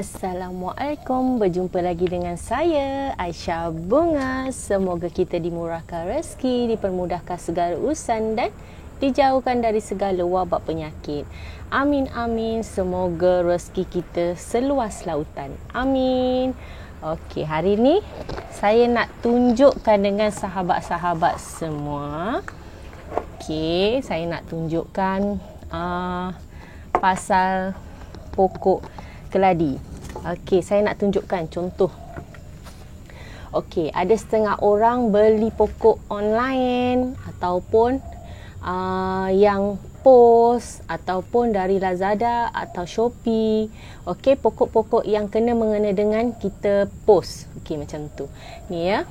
Assalamualaikum, berjumpa lagi dengan saya Aisyah Bunga. Semoga kita dimurahkan rezeki, dipermudahkan segala urusan dan dijauhkan dari segala wabak penyakit. Amin amin. Semoga rezeki kita seluas lautan. Amin. Okey, hari ni saya nak tunjukkan dengan sahabat-sahabat semua. Okey, saya nak tunjukkan pasal pokok keladi. Okey, saya nak tunjukkan contoh. Okey, ada setengah orang beli pokok online ataupun yang post ataupun dari Lazada atau Shopee. Okey, pokok-pokok yang mengena dengan kita post. Okey, macam tu. Ni ya.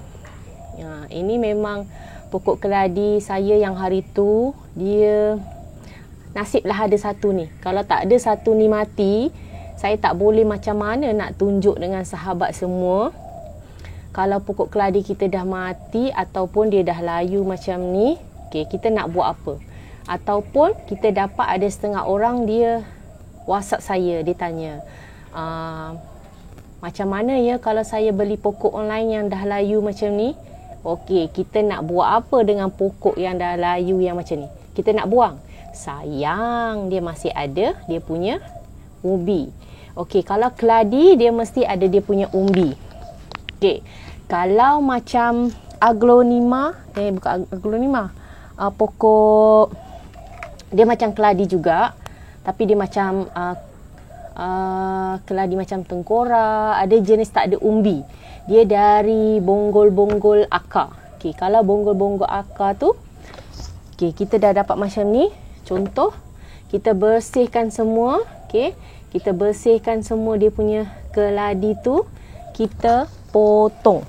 Ini memang pokok keladi saya yang hari tu dia nasiblah ada satu ni. Kalau tak ada satu ni mati, saya tak boleh macam mana nak tunjuk dengan sahabat semua. Kalau pokok keladi kita dah mati ataupun dia dah layu macam ni, okay, kita nak buat apa? Ataupun kita dapat ada setengah orang dia WhatsApp saya, dia tanya, macam mana ya kalau saya beli pokok online yang dah layu macam ni? Okey, kita nak buat apa dengan pokok yang dah layu yang macam ni? Kita nak buang? Sayang, dia masih ada dia punya ubi. Okey, kalau keladi dia mesti ada dia punya umbi. Okey, kalau macam aglonema, bukan aglonema, pokok dia macam keladi juga, tapi dia macam keladi macam tengkorak, ada jenis tak ada umbi. Dia dari bonggol-bonggol akar. Okey, kalau bonggol-bonggol akar tu, okey, kita dah dapat macam ni. Contoh, kita bersihkan semua, okey. Kita bersihkan semua dia punya keladi tu, kita potong.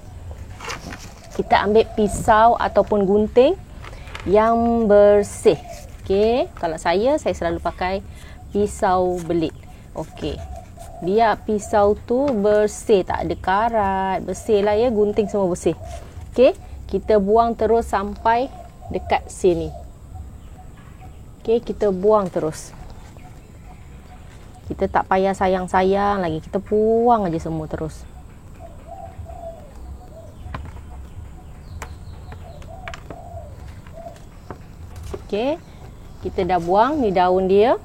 Kita ambil pisau ataupun gunting yang bersih. Okey, kalau saya selalu pakai pisau belit. Okey. Biar pisau tu bersih, tak ada karat, bersih lah ya, gunting semua bersih. Okey, kita buang terus sampai dekat sini. Okey, kita buang terus. Kita tak payah sayang-sayang lagi. Kita buang aja semua terus. Okey. Kita dah buang ni daun dia.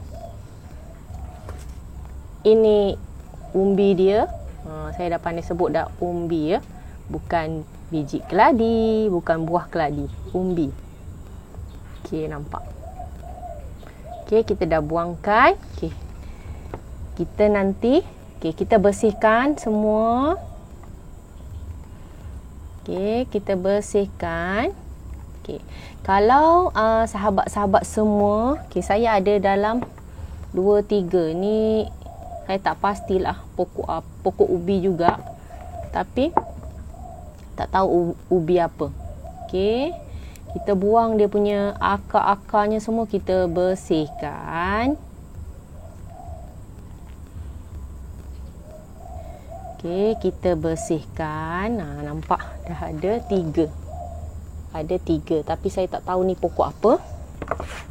Ini umbi dia. Saya dah pandai sebut dah umbi ya. Bukan biji keladi, bukan buah keladi. Umbi. Okey, nampak. Okey, kita dah buangkan. Okey. Kita nanti, kita bersihkan semua. Okey, kita bersihkan. Okey. Kalau sahabat-sahabat semua, saya ada dalam 2-3 ni, saya tak pastilah pokok ubi juga. Tapi tak tahu ubi apa. Okey. Kita buang dia punya akar-akarnya semua, kita bersihkan. Okey, kita bersihkan. Nampak dah ada 3. Ada 3, tapi saya tak tahu ni pokok apa.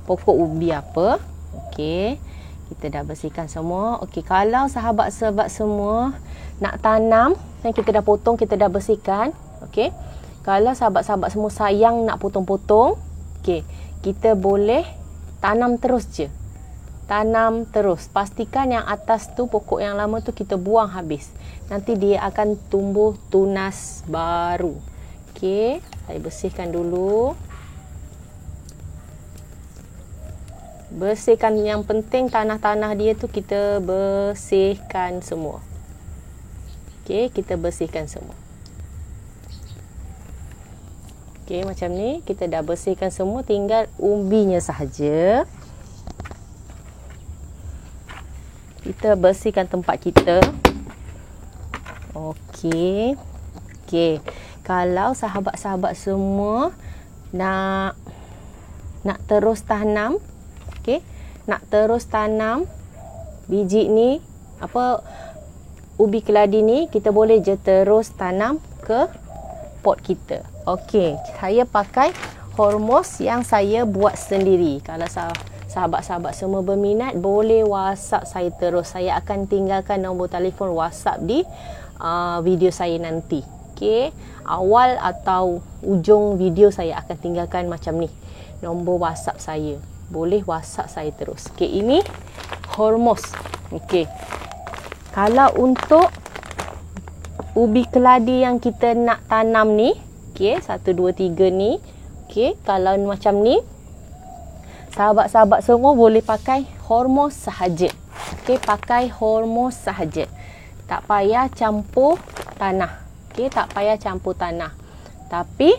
Pokok ubi apa. Okey, kita dah bersihkan semua. Okey, kalau sahabat-sahabat semua nak tanam, kita dah potong, kita dah bersihkan. Okey. Kalau sahabat-sahabat semua sayang nak potong-potong, okey, kita boleh tanam terus je. Tanam terus. Pastikan yang atas tu, pokok yang lama tu kita buang habis. Nanti dia akan tumbuh tunas baru. Okey, saya bersihkan dulu. Bersihkan, yang penting tanah-tanah dia tu kita bersihkan semua. Okey, kita bersihkan semua. Okey, macam ni kita dah bersihkan semua, tinggal umbinya sahaja. Kita bersihkan tempat kita. Okey. Okey. Kalau sahabat-sahabat semua nak terus tanam, okey, nak terus tanam biji ni, ubi keladi ni, kita boleh je terus tanam ke pot kita. Okey, saya pakai hormos yang saya buat sendiri. Kalau sahabat-sahabat semua berminat, boleh WhatsApp saya terus. Saya akan tinggalkan nombor telefon WhatsApp di video saya nanti. Okey, awal atau ujung video saya akan tinggalkan macam ni nombor WhatsApp saya. Boleh WhatsApp saya terus. Okey, ini hormos. Okey. Kalau untuk ubi keladi yang kita nak tanam ni, okey, 1 2 3 ni. Okey, kalau macam ni, sahabat-sahabat semua boleh pakai hormos sahaja. Okey, pakai hormos sahaja. Tak payah campur tanah. Okey, tak payah campur tanah. Tapi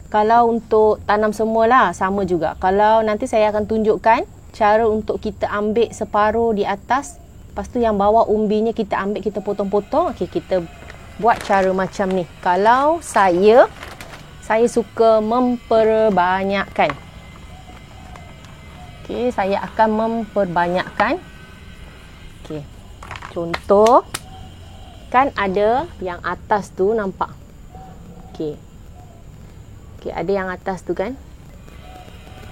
kalau untuk tanam semualah sama juga. Kalau nanti saya akan tunjukkan cara untuk kita ambil separuh di atas, lepas tu yang bawah umbinya kita ambil, kita potong-potong. Okey, kita buat cara macam ni. Kalau saya suka memperbanyakkan. Okey, saya akan memperbanyakkan. Okey. Contoh, kan ada yang atas tu nampak. Okey. Okey, ada yang atas tu kan.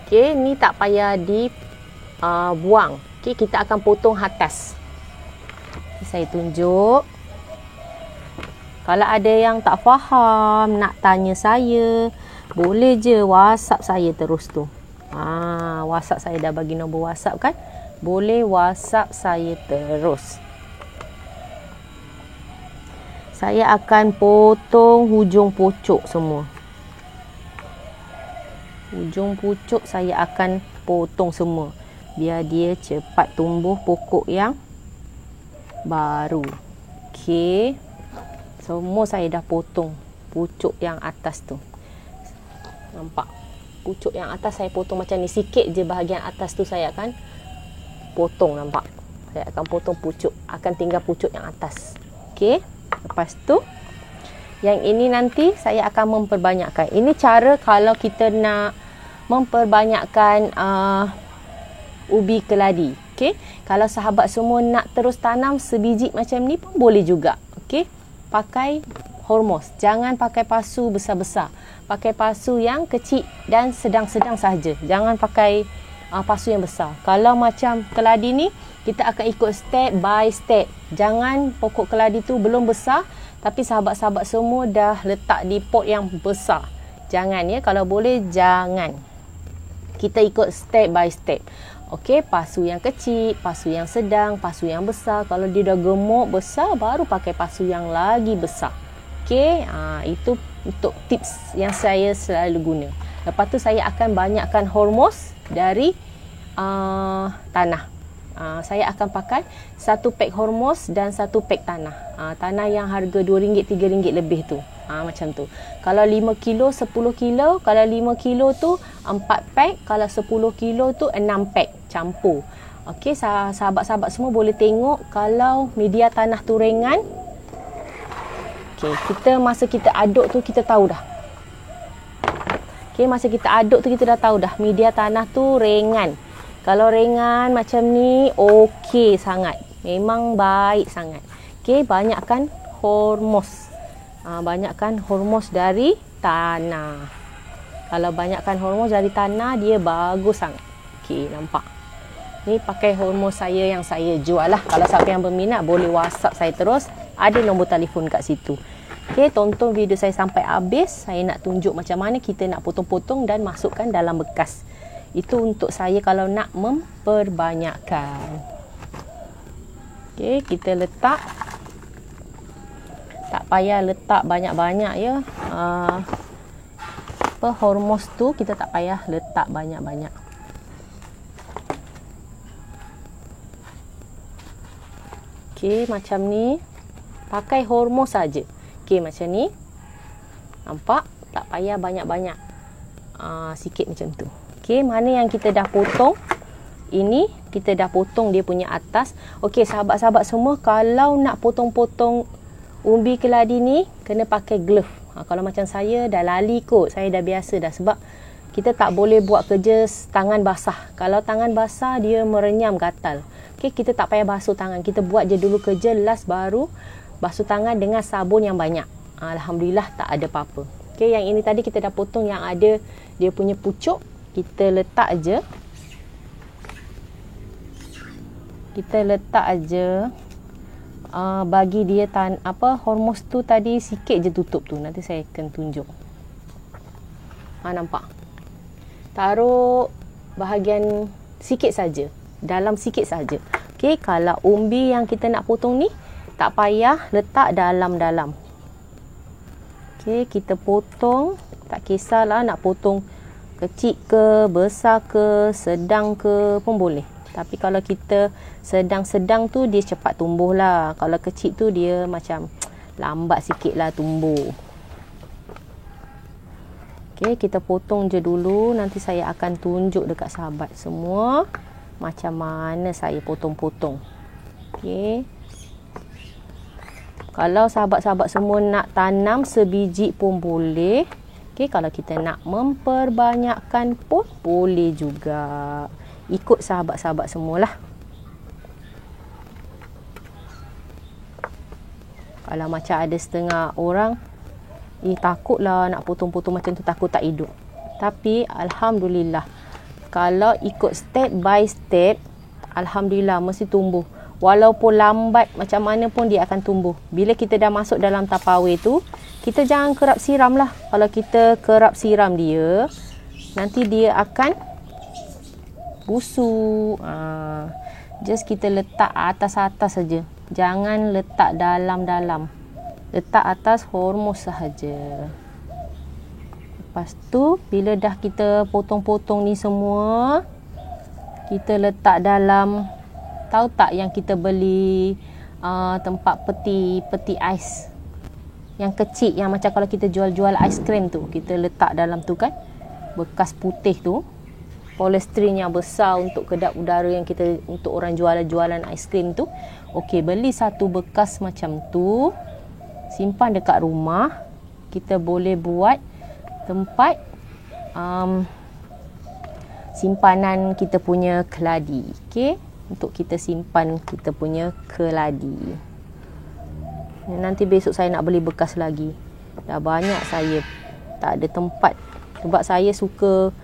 Okey, ni tak payah buang. Okey, kita akan potong atas. Okay, saya tunjuk. Kalau ada yang tak faham, nak tanya saya, boleh je WhatsApp saya terus tu. WhatsApp saya dah bagi nombor WhatsApp kan. Boleh WhatsApp saya terus. Saya akan potong hujung pucuk semua. Hujung pucuk saya akan potong semua. Biar dia cepat tumbuh pokok yang baru. Okey. Semua saya dah potong pucuk yang atas tu. Nampak? Pucuk yang atas saya potong macam ni. Sikit je bahagian atas tu saya akan potong, nampak? Saya akan potong pucuk. Akan tinggal pucuk yang atas. Okey. Lepas tu, yang ini nanti saya akan memperbanyakkan. Ini cara kalau kita nak memperbanyakkan ubi keladi. Okey. Kalau sahabat semua nak terus tanam sebiji macam ni pun boleh juga. Okey. Pakai hormos. Jangan pakai pasu besar-besar. Pakai pasu yang kecil dan sedang-sedang sahaja. Jangan pakai pasu yang besar. Kalau macam keladi ni, kita akan ikut step by step. Jangan pokok keladi tu belum besar, tapi sahabat-sahabat semua dah letak di pot yang besar. Jangan ya, kalau boleh jangan. Kita ikut step by step. Okey, pasu yang kecil, pasu yang sedang, pasu yang besar. Kalau dia dah gemuk besar, baru pakai pasu yang lagi besar. Okey, itu untuk tips yang saya selalu guna. Lepas tu saya akan banyakkan hormos dari tanah. Saya akan pakai 1 pack hormos dan 1 pack tanah. Tanah yang harga RM2, RM3 lebih tu. Macam tu. Kalau 5 kilo, 10 kilo. Kalau 5 kilo tu 4 pack. Kalau 10 kilo tu 6 pack. Campur. Okey, sahabat-sahabat semua boleh tengok kalau media tanah tu ringan. Okey, masa kita aduk tu kita tahu dah. Okey, masa kita aduk tu kita dah tahu dah media tanah tu ringan. Kalau ringan macam ni, okey sangat. Memang baik sangat. Okey, banyakkan hormos. Banyakkan hormos dari tanah. Kalau banyakkan hormos dari tanah, dia bagus sangat. Okey, nampak? Ni pakai hormos saya yang saya jual lah. Kalau siapa yang berminat, boleh WhatsApp saya terus. Ada nombor telefon kat situ. Okey, tonton video saya sampai habis. Saya nak tunjuk macam mana kita nak potong-potong dan masukkan dalam bekas. Itu untuk saya kalau nak memperbanyakkan. Okey, kita letak. Tak payah letak banyak-banyak ya. Hormos tu kita tak payah letak banyak-banyak. Okey, macam ni. Pakai hormos saja. Okey, macam ni. Nampak? Tak payah banyak-banyak. Sikit macam tu. Okey, mana yang kita dah potong? Ini kita dah potong dia punya atas. Okey, sahabat-sahabat semua, kalau nak potong-potong umbi keladi ni, kena pakai glove. Kalau macam saya dah lali kot. Saya dah biasa dah. Sebab kita tak boleh buat kerja tangan basah. Kalau tangan basah, dia merenyam, gatal. Okey, kita tak payah basuh tangan. Kita buat je dulu kerja, last baru basuh tangan dengan sabun yang banyak. Alhamdulillah tak ada apa-apa. Okey, yang ini tadi kita dah potong yang ada dia punya pucuk. Kita letak je. kita letak aja, bagi dia hormos tu tadi sikit je tutup tu. Nanti saya akan tunjuk. Nampak? Taruh bahagian sikit saja, dalam sikit saja. Okey, kalau umbi yang kita nak potong ni tak payah letak dalam-dalam. Okey, kita potong, tak kisahlah nak potong kecil ke, besar ke, sedang ke pun boleh. Tapi kalau kita sedang-sedang tu dia cepat tumbuh lah. Kalau kecil tu dia macam lambat sikit lah tumbuh. Okey, kita potong je dulu. Nanti saya akan tunjuk dekat sahabat semua macam mana saya potong-potong. Okey. Kalau sahabat-sahabat semua nak tanam sebiji pun boleh. Okey, kalau kita nak memperbanyakkan pun boleh juga. Ikut sahabat-sahabat semualah. Kalau macam ada setengah orang, takutlah nak potong-potong macam tu, takut tak hidup. Tapi Alhamdulillah, kalau ikut step by step, Alhamdulillah mesti tumbuh. Walaupun lambat macam mana pun dia akan tumbuh. Bila kita dah masuk dalam tapawai tu, kita jangan kerap siram lah. Kalau kita kerap siram dia, nanti dia akan busuk. Just kita letak atas-atas saja. Jangan letak dalam-dalam. Letak atas hormos sahaja. Lepas tu, bila dah kita potong-potong ni semua, kita letak dalam, tahu tak yang kita beli tempat peti ais yang kecil, yang macam kalau kita jual-jual aiskrim tu, kita letak dalam tu kan, bekas putih tu, polystyrene yang besar untuk kedap udara yang kita, untuk orang jualan aiskrim tu. Okey, beli satu bekas macam tu, simpan dekat rumah. Kita boleh buat tempat simpanan kita punya keladi. Okey, untuk kita simpan kita punya keladi. Nanti besok saya nak beli bekas lagi. Dah banyak saya tak ada tempat. Sebab saya suka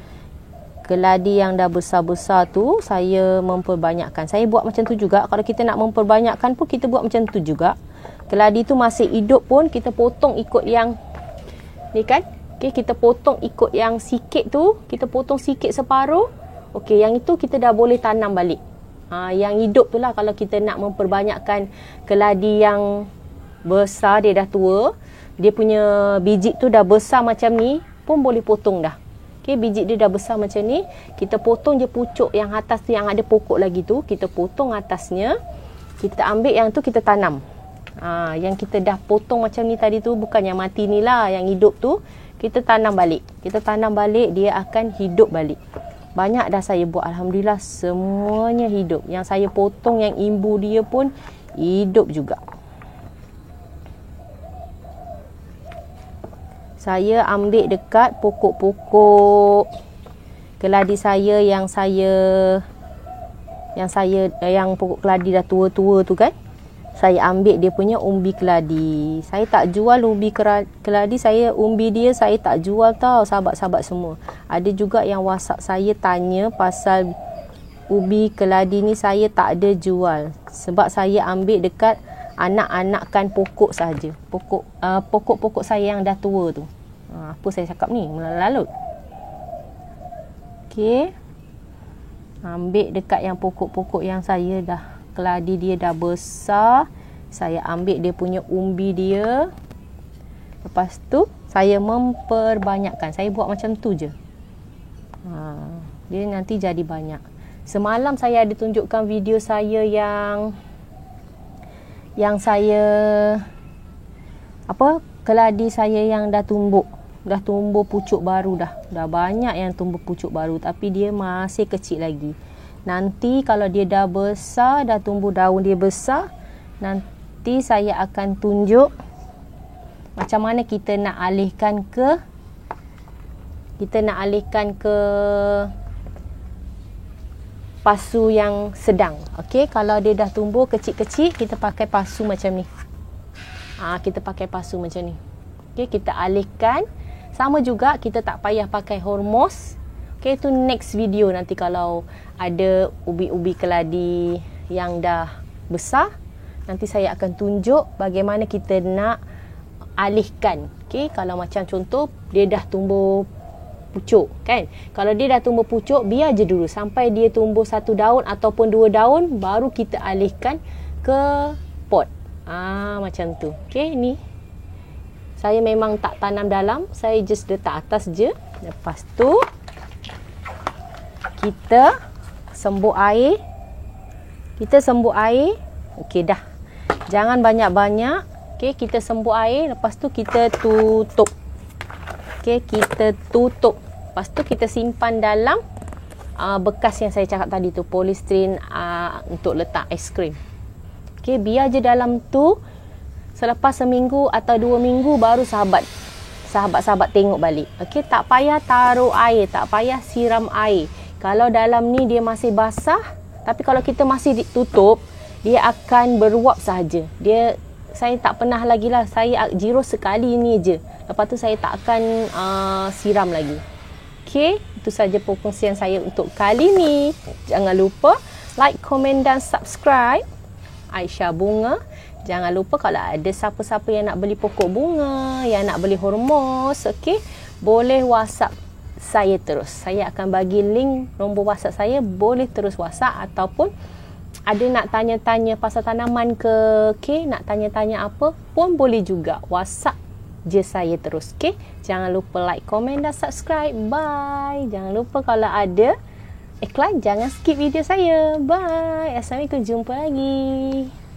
keladi yang dah besar-besar tu, saya memperbanyakkan. Saya buat macam tu juga. Kalau kita nak memperbanyakkan pun, kita buat macam tu juga. Keladi tu masih hidup pun, kita potong ikut yang ni kan. Okay, kita potong ikut yang sikit tu. Kita potong sikit separuh. Okey, yang itu kita dah boleh tanam balik. Yang hidup tu lah. Kalau kita nak memperbanyakkan keladi yang besar, dia dah tua, dia punya biji tu dah besar macam ni, pun boleh potong dah. Okay, biji dia dah besar macam ni, kita potong je pucuk yang atas tu, yang ada pokok lagi tu, kita potong atasnya, kita ambil yang tu kita tanam. Yang kita dah potong macam ni tadi tu, bukan yang mati ni lah, yang hidup tu, kita tanam balik. Kita tanam balik, dia akan hidup balik. Banyak dah saya buat, Alhamdulillah semuanya hidup. Yang saya potong yang imbu dia pun hidup juga. Saya ambil dekat pokok-pokok keladi saya yang pokok keladi dah tua-tua tu kan. Saya ambil dia punya umbi keladi. Saya tak jual umbi keladi, umbi dia saya tak jual tau sahabat-sahabat semua. Ada juga yang WhatsApp saya tanya pasal ubi keladi ni, saya tak ada jual. Sebab saya ambil dekat anak-anakkan pokok saja. Pokok-pokok saya yang dah tua tu. Apa saya cakap ni? Melalut. Okey. Ambil dekat yang pokok-pokok yang saya dah, keladi dia dah besar. Saya ambil dia punya umbi dia. Lepas tu, saya memperbanyakkan. Saya buat macam tu je. Dia nanti jadi banyak. Semalam saya ada tunjukkan video saya yang saya keladi saya yang dah tumbuh pucuk baru dah banyak yang tumbuh pucuk baru, tapi dia masih kecil lagi. Nanti kalau dia dah besar, dah tumbuh daun dia besar, nanti saya akan tunjuk macam mana kita nak alihkan ke pasu yang sedang. Okey, kalau dia dah tumbuh kecil-kecil, kita pakai pasu macam ni. Kita pakai pasu macam ni. Okey, kita alihkan. Sama juga, kita tak payah pakai hormos. Okey, itu next video nanti kalau ada ubi-ubi keladi yang dah besar, nanti saya akan tunjuk bagaimana kita nak alihkan. Okey, kalau macam contoh dia dah tumbuh pucuk kan. Kalau dia dah tumbuh pucuk, biar je dulu sampai dia tumbuh 1 daun ataupun 2 daun, baru kita alihkan ke pot. Macam tu. Okey, ni saya memang tak tanam dalam, saya just letak atas je. Lepas tu kita sembur air. Okey dah. Jangan banyak-banyak. Okey, kita sembur air, lepas tu kita tutup. Okey, kita tutup. Lepas tu kita simpan dalam bekas yang saya cakap tadi tu, polystyrene untuk letak aiskrim. Okey, biar je dalam tu. Selepas seminggu atau 2 minggu baru sahabat-sahabat tengok balik. Okey, tak payah taruh air, tak payah siram air. Kalau dalam ni dia masih basah, tapi kalau kita masih tutup, dia akan beruap sahaja. Saya tak pernah lagi lah, saya jiro sekali ni je. Lepas tu saya tak akan siram lagi. Okey, itu saja perkongsian saya untuk kali ni. Jangan lupa like, komen dan subscribe Aisyah Bunga. Jangan lupa kalau ada siapa-siapa yang nak beli pokok bunga, yang nak beli hormos, okey, boleh WhatsApp saya terus. Saya akan bagi link nombor WhatsApp saya, boleh terus WhatsApp, ataupun ada nak tanya-tanya pasal tanaman ke, okey, nak tanya-tanya apa pun boleh juga. WhatsApp je saya terus, okey. Jangan lupa like, komen dan subscribe. Bye. Jangan lupa kalau ada iklan, jangan skip video saya. Bye. Assalamualaikum, jumpa lagi.